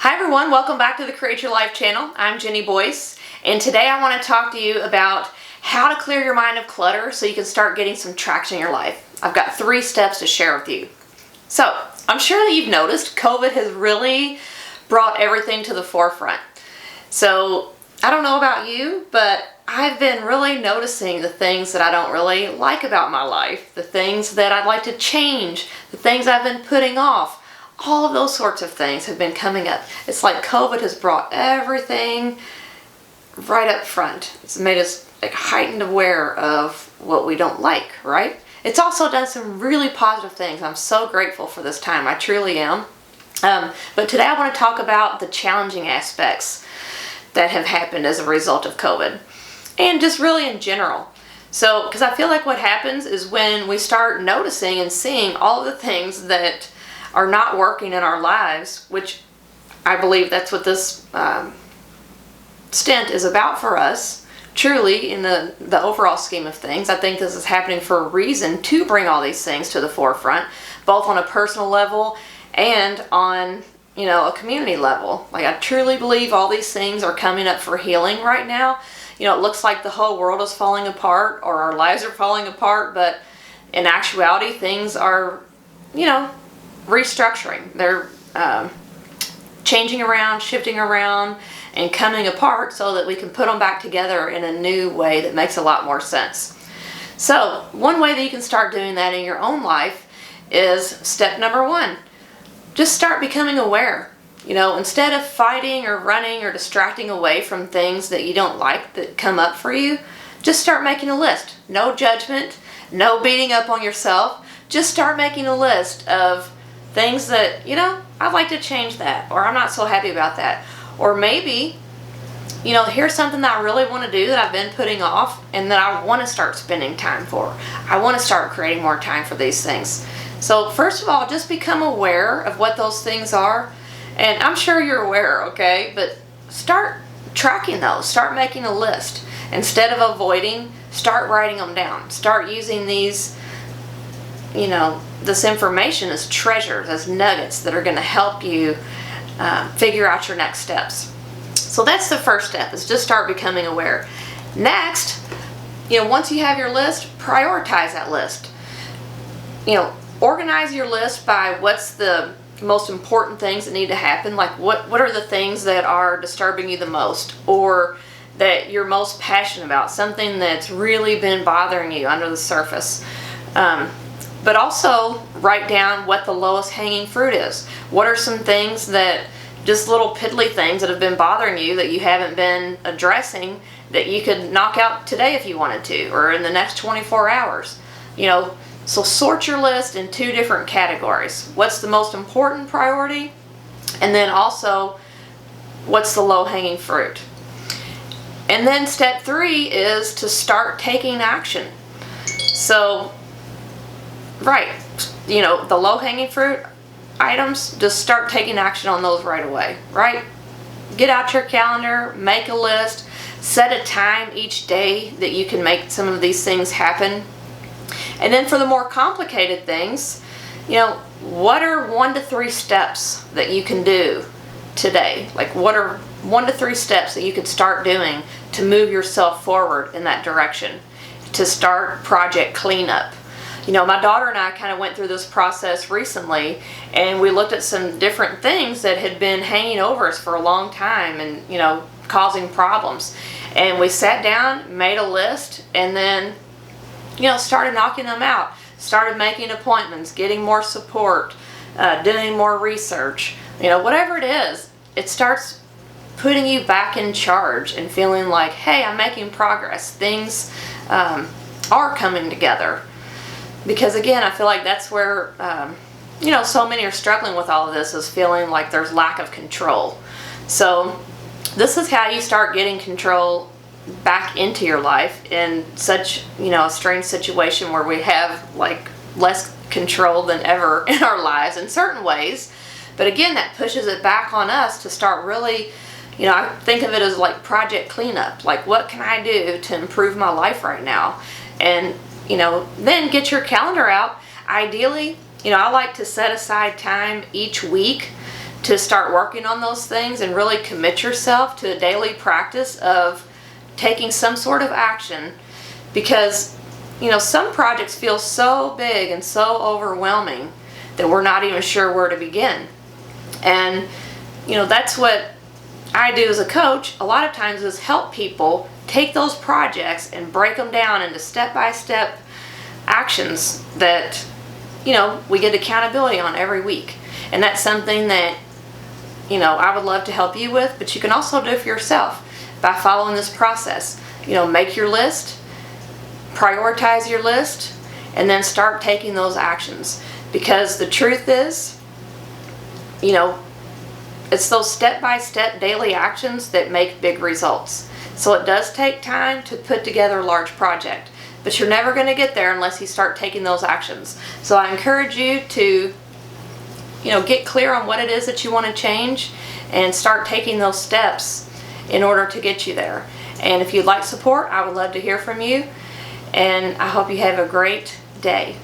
Hi everyone, welcome back to the Create Your Life channel. I'm Jenny Boyce, and today I want to talk to you about how to clear your mind of clutter so you can start getting some traction in your life. I've got 3 steps to share with you. So, I'm sure that you've noticed COVID has really brought everything to the forefront. So, I don't know about you, but I've been really noticing the things that I don't really like about my life, the things that I'd like to change, the things I've been putting off. All of those sorts of things have been coming up. It's like COVID has brought everything right up front. It's made us heightened aware of what we don't like, right? It's also done some really positive things. I'm so grateful for this time. I truly am. But today I want to talk about the challenging aspects that have happened as a result of COVID, and just really in general. So, because I feel like what happens is when we start noticing and seeing all of the things that are not working in our lives, which I believe that's what this stint is about for us, truly, in the overall scheme of things. I think this is happening for a reason to bring all these things to the forefront, both on a personal level and on, a community level. Like, I truly believe all these things are coming up for healing right now. It looks like the whole world is falling apart or our lives are falling apart, but in actuality, things are, restructuring. They're changing around, shifting around, and coming apart so that we can put them back together in a new way that makes a lot more sense. So, one way that you can start doing that in your own life is step number 1. Just start becoming aware. Instead of fighting or running or distracting away from things that you don't like that come up for you, just start making a list. No judgment, no beating up on yourself. Just start making a list of things that, I'd like to change that, or I'm not so happy about that. Or maybe, here's something that I really want to do that I've been putting off and that I want to start spending time for. I want to start creating more time for these things. So first of all, just become aware of what those things are. And I'm sure you're aware, okay? But start tracking those. Start making a list. Instead of avoiding, start writing them down. Start using these, this information as treasures, as nuggets that are going to help you figure out your next steps. So that's the first step, is just start becoming aware. Next, once you have your list, prioritize that list. Organize your list by what's the most important things that need to happen. Like what are the things that are disturbing you the most, or that you're most passionate about, something that's really been bothering you under the surface. But also write down what the lowest hanging fruit is. What are some things that, just little piddly things that have been bothering you that you haven't been addressing, that you could knock out today if you wanted to, or in the next 24 hours. So sort your list in 2 different categories. What's the most important priority? And then also, what's the low hanging fruit? And then step 3 is to start taking action. So, the low-hanging fruit items, just start taking action on those right away, right? Get out your calendar, make a list, set a time each day that you can make some of these things happen. And then for the more complicated things, what are 1 to 3 steps that you can do today? Like, what are 1 to 3 steps that you could start doing to move yourself forward in that direction, to start project cleanup? My daughter and I kind of went through this process recently, and we looked at some different things that had been hanging over us for a long time and, causing problems. And we sat down, made a list, and then, started knocking them out. Started making appointments, getting more support, doing more research. Whatever it is, it starts putting you back in charge and feeling like, hey, I'm making progress. Things are coming together. Because again, I feel like that's where, so many are struggling with all of this, is feeling like there's lack of control. So this is how you start getting control back into your life in such, a strange situation where we have less control than ever in our lives in certain ways. But again, that pushes it back on us to start really, I think of it as like project cleanup. Like, what can I do to improve my life right now? And then get your calendar out. Ideally, I like to set aside time each week to start working on those things and really commit yourself to a daily practice of taking some sort of action, because some projects feel so big and so overwhelming that we're not even sure where to begin. And that's what I do as a coach a lot of times, is help people take those projects and break them down into step-by-step actions that we get accountability on every week. And that's something that I would love to help you with, but you can also do it for yourself by following this process. Make your list, prioritize your list, and then start taking those actions. Because the truth is, it's those step-by-step daily actions that make big results. So it does take time to put together a large project, but you're never going to get there unless you start taking those actions. So I encourage you to get clear on what it is that you want to change and start taking those steps in order to get you there. And if you'd like support, I would love to hear from you. And I hope you have a great day.